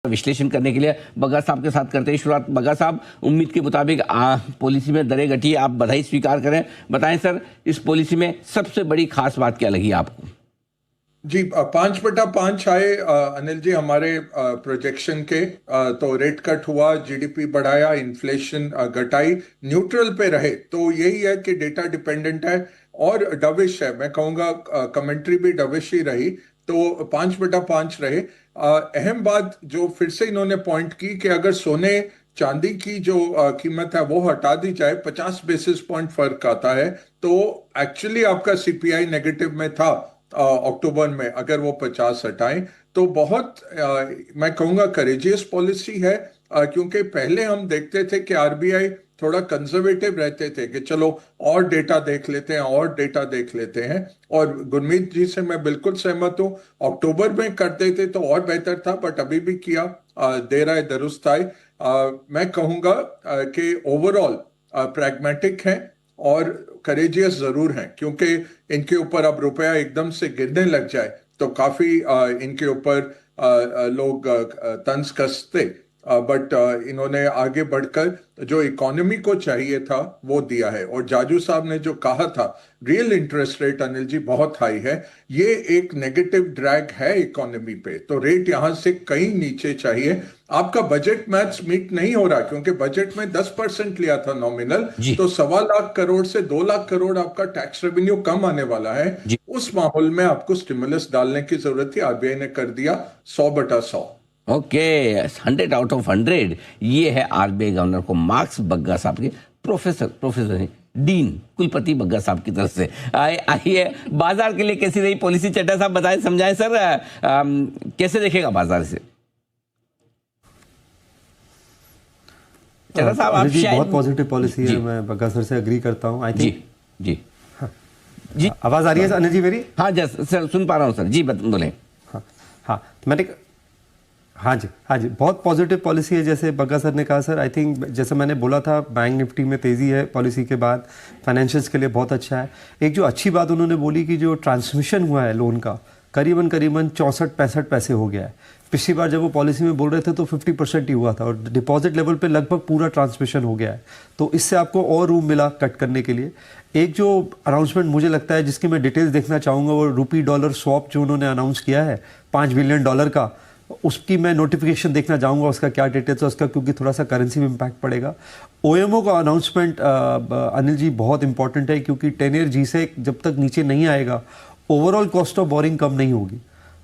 विश्लेषण करने के लिए बग्गा साहब के साथ करते हैं शुरुआत। बग्गा साहब, उम्मीद के मुताबिक पॉलिसी में दरें घटी, आप बधाई स्वीकार करें। बताएं सर, इस पॉलिसी में सबसे बड़ी खास बात क्या लगी आपको? जी, 5/5 आए अनिल जी हमारे प्रोजेक्शन के। तो रेट कट हुआ, जीडीपी बढ़ाया, इन्फ्लेशन घटाई, न्यूट्रल पे रहे। तो यही है कि डेटा डिपेंडेंट है और डविश है। मैं कहूँगा कमेंट्री भी डविश ही रही। तो 5/5 रहे। अहम बात जो फिर से इन्होंने पॉइंट की कि अगर सोने चांदी की जो कीमत है वो हटा दी जाए, 50 बेसिस पॉइंट फर्क आता है। तो एक्चुअली आपका सीपीआई नेगेटिव में था अक्टूबर में, अगर वो 50 हटाएं तो बहुत मैं कहूँगा करेजियस पॉलिसी है। क्योंकि पहले हम देखते थे कि आरबीआई थोड़ा कंजर्वेटिव रहते थे कि चलो और डेटा देख लेते हैं और डेटा देख लेते हैं। और गुरमीत जी से मैं बिल्कुल सहमत हूँ, अक्टूबर में कर देते तो और बेहतर था, बट अभी भी किया, देर आए दुरुस्त आए। मैं कहूँगा कि ओवरऑल प्रैग्मेटिक है और करेजियस जरूर हैं, क्योंकि इनके ऊपर अब रुपया एकदम से गिरने लग जाए तो काफी इनके ऊपर लोग तंज कसते। बट इन्होंने आगे बढ़कर जो इकोनॉमी को चाहिए था वो दिया है। और जाजू साहब ने जो कहा था real interest rate Anil ji बहुत हाई है, ये एक नेगेटिव ड्रैग है इकोनॉमी पे। तो रेट यहां से कहीं नीचे चाहिए। आपका बजट मैथ्स मीट नहीं हो रहा, क्योंकि बजट में 10% लिया था नॉमिनल, तो 1.25 लाख करोड़ से 2 लाख करोड़ आपका टैक्स रेवेन्यू कम आने वाला है। उस माहौल में आपको स्टिमुलस डालने की जरूरत थी, आरबीआई ने कर दिया 100/100। ओके, 100 आउट ऑफ 100 ये है आरबीआई गवर्नर को मार्क्स बग्गा साहब के, प्रोफेसर डीन कुलपति बग्गा साहब की तरफ से। आइए, बाजार के लिए कैसी रही पॉलिसी? चड्ढा साहब बताएं, समझाएं सर, कैसे देखेगा बाजार से? चड्ढा साहब, आप शायद बहुत पॉजिटिव पॉलिसी है, मैं बग्गा सर से एग्री करता हूं। आई थिंक जी जी, आवाज आ रही है अनिल जी मेरी? हाँ सर, सुन पा रहा हूँ सर जी, बोलें। हाँ, मैंने हाँ जी, बहुत पॉजिटिव पॉलिसी है जैसे बग्गा सर ने कहा। सर आई थिंक जैसे मैंने बोला था, बैंक निफ्टी में तेज़ी है पॉलिसी के बाद, फाइनेंशियल्स के लिए बहुत अच्छा है। एक जो अच्छी बात उन्होंने बोली कि जो ट्रांसमिशन हुआ है लोन का, करीबन 64-65 पैसे हो गया है। पिछली बार जब वो पॉलिसी में बोल रहे थे तो 50% ही हुआ था, और डिपॉजिट लेवल पे लगभग पूरा ट्रांसमिशन हो गया है। तो इससे आपको और रूम मिला कट करने के लिए। एक जो अनाउंसमेंट मुझे लगता है जिसकी मैं डिटेल्स देखना चाहूँगा, वो रुपी डॉलर स्वैप जो उन्होंने अनाउंस किया है $5 बिलियन का, उसकी मैं नोटिफिकेशन देखना चाहूँगा, उसका क्या डिटेल्स है उसका, क्योंकि थोड़ा सा करेंसी में इम्पैक्ट पड़ेगा। ओएमओ का अनाउंसमेंट अनिल जी बहुत इंपॉर्टेंट है, क्योंकि 10 ईयर जी से जब तक नीचे नहीं आएगा ओवरऑल कॉस्ट ऑफ बोरिंग कम नहीं होगी,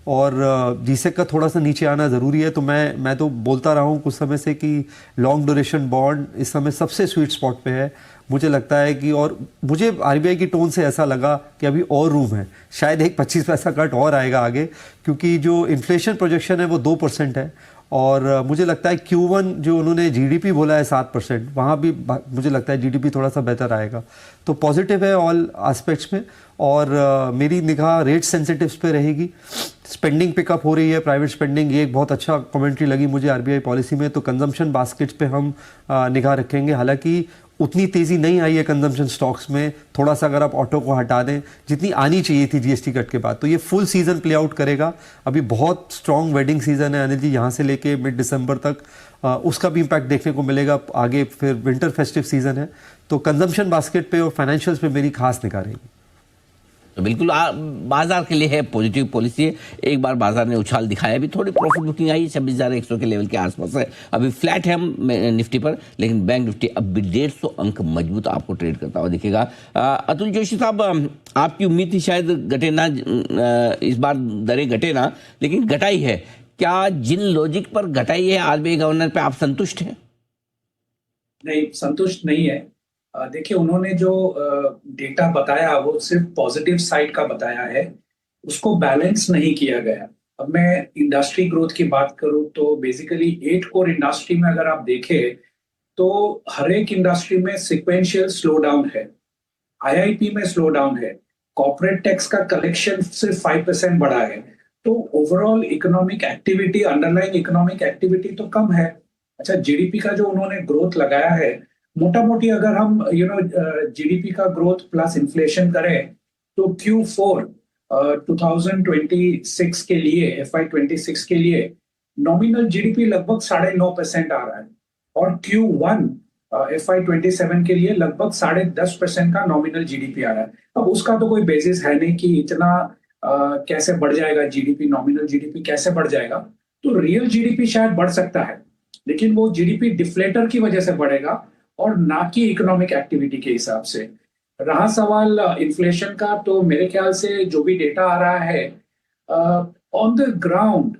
और जीसेक का थोड़ा सा नीचे आना ज़रूरी है। तो मैं तो बोलता रहा हूँ कुछ समय से कि लॉन्ग ड्यूरेशन बॉन्ड इस समय सबसे स्वीट स्पॉट पे है। मुझे लगता है कि, और मुझे आरबीआई की टोन से ऐसा लगा कि अभी और रूम है, शायद एक 25 पैसा कट और आएगा आगे, क्योंकि जो इन्फ्लेशन प्रोजेक्शन है वो 2% है। और मुझे लगता है Q1 जो उन्होंने जीडीपी बोला है 7%, वहाँ भी मुझे लगता है जीडीपी थोड़ा सा बेहतर आएगा। तो पॉजिटिव है ऑल एस्पेक्ट्स में। और मेरी निगाह रेट सेंसिटिव्स पे रहेगी। स्पेंडिंग पिकअप हो रही है, प्राइवेट स्पेंडिंग, ये एक बहुत अच्छा कमेंट्री लगी मुझे आरबीआई पॉलिसी में। तो कंजम्पशन बास्केट्स पे हम निगाह रखेंगे। हालांकि उतनी तेज़ी नहीं आई है कंजम्पशन स्टॉक्स में, थोड़ा सा अगर आप ऑटो को हटा दें जितनी आनी चाहिए थी जीएसटी कट के बाद, तो ये फुल सीजन प्ले आउट करेगा। अभी बहुत स्ट्रॉन्ग वेडिंग सीजन है अनिल जी, यहाँ से लेके मिड दिसंबर तक, उसका भी इम्पैक्ट देखने को मिलेगा आगे। फिर विंटर फेस्टिव सीजन है, तो कंजम्पशन बास्केट पे और फाइनेंशियल्स पे मेरी खास निगाह रहेगी। तो बिल्कुल बाजार के लिए है पॉजिटिव पॉलिसी है। एक बार बाजार ने उछाल दिखाया, अभी थोड़ी प्रॉफिट बुकिंग आई 26,100 के लेवल के आसपास है। अभी फ्लैट है हम निफ्टी पर, लेकिन बैंक निफ्टी अब भी 150 अंक मजबूत आपको ट्रेड करता हुआ दिखेगा। अतुल जोशी साहब, आपकी उम्मीद थी शायद घटे ना, इस बार दरें घटे ना, लेकिन घटाई है। क्या जिन लॉजिक पर घटाई है आरबीआई गवर्नर पे आप संतुष्ट हैं? नहीं, संतुष्ट नहीं है। देखिए, उन्होंने जो डेटा बताया वो सिर्फ पॉजिटिव साइड का बताया है, उसको बैलेंस नहीं किया गया। अब मैं इंडस्ट्री ग्रोथ की बात करूं तो बेसिकली 8 कोर इंडस्ट्री में अगर आप देखें तो हर एक इंडस्ट्री में सिक्वेंशियल स्लो डाउन है। आईआईपी में स्लो डाउन है, कॉर्पोरेट टैक्स का कलेक्शन सिर्फ 5% बढ़ा है। तो overall economic activity, underlying economic activity तो कम है। अच्छा, जीडीपी का जो उन्होंने ग्रोथ लगाया है, मोटा मोटी अगर हम जीडीपी का ग्रोथ प्लस इन्फ्लेशन करें तो Q4 2026 के लिए, FY26 के लिए नॉमिनल जीडीपी लगभग 9.5% आ रहा है और Q1 FY27 के लिए लगभग 10.5% का नॉमिनल जीडीपी आ रहा है। अब उसका तो कोई बेसिस है नहीं कि इतना कैसे बढ़ जाएगा जीडीपी, नॉमिनल जीडीपी कैसे बढ़ जाएगा। तो रियल जीडीपी शायद बढ़ सकता है, लेकिन वो जीडीपी डिफ्लेटर की वजह से बढ़ेगा और ना कि इकोनॉमिक एक्टिविटी के हिसाब से। रहा सवाल इन्फ्लेशन का, तो मेरे ख्याल से जो भी डेटा आ रहा है ऑन द ग्राउंड,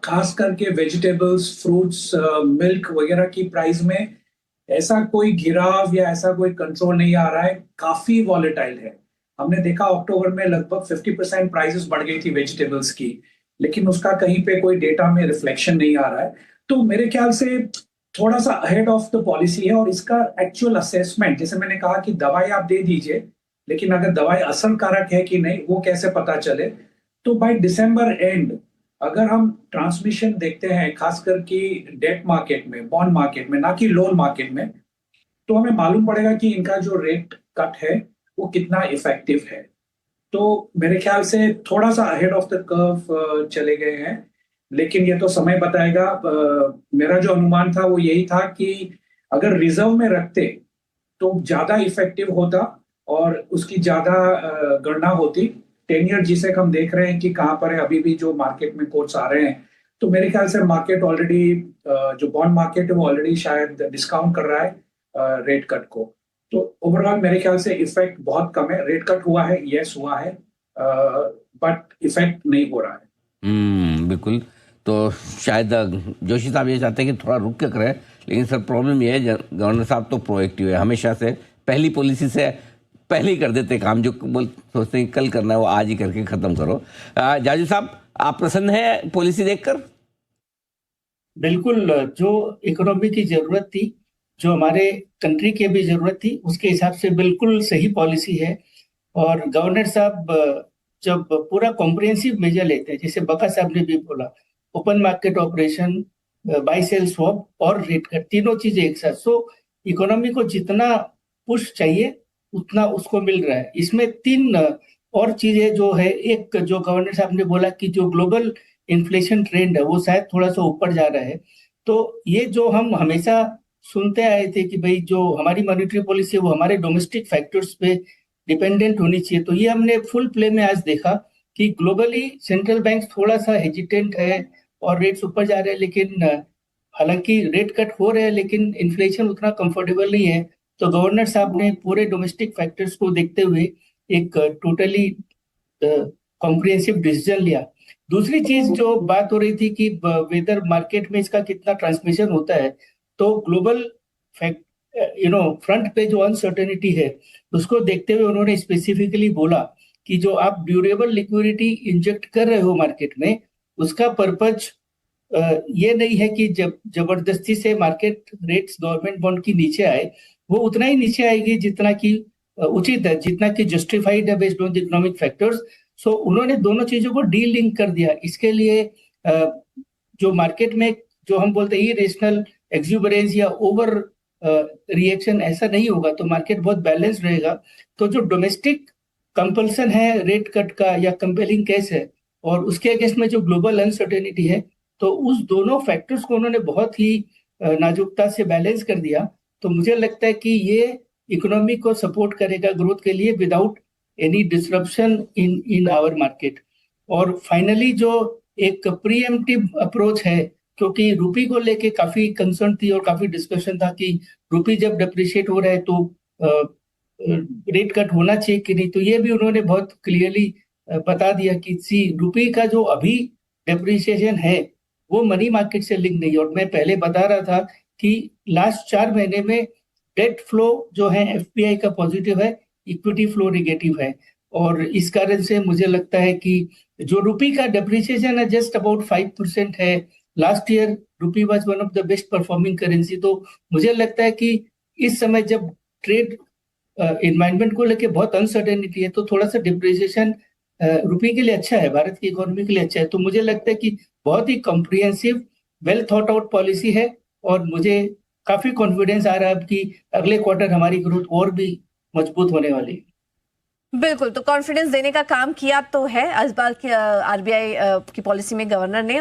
खास करके वेजिटेबल्स, फ्रूट्स, मिल्क वगैरह की प्राइस में ऐसा कोई गिराव या ऐसा कोई कंट्रोल नहीं आ रहा है, काफी वॉलेटाइल है। हमने देखा अक्टूबर में लगभग 50% प्राइसेस बढ़ गई थी वेजिटेबल्स की, लेकिन उसका कहीं पे कोई डेटा में रिफ्लेक्शन नहीं आ रहा है। तो मेरे ख्याल से थोड़ा सा अहेड ऑफ द पॉलिसी है और इसका एक्चुअल असेसमेंट, जैसे मैंने कहा कि दवाई आप दे दीजिए, लेकिन अगर दवाई असरकारक है कि नहीं वो कैसे पता चले। तो बाय दिसंबर एंड अगर हम ट्रांसमिशन देखते हैं, खासकर कि डेट मार्केट में, बॉन्ड मार्केट में, ना कि लोन मार्केट में, तो हमें मालूम पड़ेगा कि इनका जो रेट कट है वो कितना इफेक्टिव है। तो मेरे ख्याल से थोड़ा सा अहेड ऑफ द कर्व चले गए हैं, लेकिन ये तो समय बताएगा। मेरा जो अनुमान था वो यही था कि अगर रिजर्व में रखते तो ज्यादा इफेक्टिव होता और उसकी ज्यादा गणना होती। 10 ईयर जिसे हम देख रहे हैं कि कहाँ पर है, अभी भी जो मार्केट में कोट्स आ रहे हैं, तो मेरे ख्याल से मार्केट ऑलरेडी, जो बॉन्ड मार्केट है वो ऑलरेडी शायद डिस्काउंट कर रहा है रेट कट को। तो ओवरऑल मेरे ख्याल से इफेक्ट बहुत कम है। रेट कट हुआ है, यस हुआ है, बट इफेक्ट नहीं हो रहा है। बिल्कुल। तो शायद जोशी साहब ये चाहते हैं कि थोड़ा रुक के करें, लेकिन सर प्रॉब्लम ये है गवर्नर साहब तो प्रोएक्टिव है, हमेशा से पहली पॉलिसी से पहले ही कर देते काम, जो सोचते हैं कल करना है वो आज ही करके खत्म करो। जाजू साहब, आप प्रसन्न हैं पॉलिसी देखकर? बिल्कुल, जो इकोनॉमी की जरूरत थी, जो हमारे कंट्री की भी जरूरत थी, उसके हिसाब से बिल्कुल सही पॉलिसी है। और गवर्नर साहब जब पूरा कॉम्प्रिहेंसिव मेजर लेते हैं, जैसे बका साहब ने भी बोला, open market operation, buy sell swap और रेट कट, तीनों चीजें एक साथ, सो इकोनॉमी को जितना पुश चाहिए उतना उसको मिल रहा है। इसमें 3 और चीजें जो है, एक जो गवर्नर साहब ने बोला कि जो ग्लोबल इन्फ्लेशन ट्रेंड है वो शायद थोड़ा सा ऊपर जा रहा है। तो ये जो हम हमेशा सुनते आए थे कि भाई जो हमारी मॉनेटरी पॉलिसी है वो हमारे डोमेस्टिक फैक्टर्स पे डिपेंडेंट होनी चाहिए, तो ये हमने फुल प्ले में आज देखा कि ग्लोबली सेंट्रल बैंक थोड़ा सा हेजिटेंट है और रेट्स ऊपर जा रहे हैं, लेकिन हालांकि रेट कट हो रहे हैं लेकिन इन्फ्लेशन उतना कंफर्टेबल नहीं है। तो गवर्नर साहब ने पूरे डोमेस्टिक फैक्टर्स को देखते हुए एक टोटली कॉम्प्रिहेंसिव डिसीजन लिया। दूसरी चीज जो बात हो रही थी कि वेदर मार्केट में इसका कितना ट्रांसमिशन होता है, तो ग्लोबल फ्रंट पे जो अनसर्टेनिटी है उसको देखते हुए उन्होंने स्पेसिफिकली बोला कि जो आप ड्यूरेबल लिक्विडिटी इंजेक्ट कर रहे हो मार्केट में, उसका पर्पज ये नहीं है कि जब जबरदस्ती से मार्केट रेट्स गवर्नमेंट बॉन्ड की नीचे आए, वो उतना ही नीचे आएगी जितना कि उचित है, जितना कि जस्टिफाइड है based on the economic factors. So उन्होंने दोनों चीजों को डी लिंक कर दिया। इसके लिए जो मार्केट में जो हम बोलते हैं इरेशनल एक्सुबरेंस या ओवर रिएक्शन, ऐसा नहीं होगा, तो मार्केट बहुत बैलेंस रहेगा। तो जो डोमेस्टिक कंपल्सन है रेट कट का या कंपेलिंग केस है, और उसके अगेंस्ट में जो ग्लोबल अनसर्टेनिटी है, तो उस दोनों फैक्टर्स को उन्होंने बहुत ही नाजुकता से बैलेंस कर दिया। तो मुझे लगता है कि ये इकोनॉमी को सपोर्ट करेगा ग्रोथ के लिए without any disruption in our market. और फाइनली जो एक प्रीएम्प्टिव अप्रोच है, क्योंकि रूपी को लेके काफी कंसर्न थी और काफी डिस्कशन था कि रूपी जब डिप्रिशिएट हो रहा है तो रेट कट होना चाहिए कि नहीं, तो ये भी उन्होंने बहुत क्लियरली बता दिया कि रूपी का जो अभी डिप्रिशिएशन है वो मनी मार्केट से लिंक नहीं है। और मैं पहले बता रहा था कि लास्ट 4 महीने में डेट फ्लो जो है एफपीआई का पॉजिटिव है, इक्विटी फ्लो नेगेटिव है, और इस कारण से मुझे लगता है कि जो रूपी का डिप्रिसिएशन है जस्ट अबाउट 5% है। लास्ट ईयर रूपी was one of the best performing currency. तो मुझे लगता है कि इस समय जब ट्रेड एनवायरनमेंट को लेके बहुत अनसर्टेनिटी है, तो थोड़ा सा डिप्रिसिएशन रूपी के लिए अच्छा है, भारत की इकोनॉमी के लिए अच्छा है। तो मुझे लगता है कि बहुत ही comprehensive well thought out policy है, और मुझे काफी कॉन्फिडेंस आ रहा है कि अगले क्वार्टर हमारी ग्रोथ और भी मजबूत होने वाली है। बिल्कुल, तो कॉन्फिडेंस देने का काम किया तो है इस बार की आरबीआई की पॉलिसी में गवर्नर ने।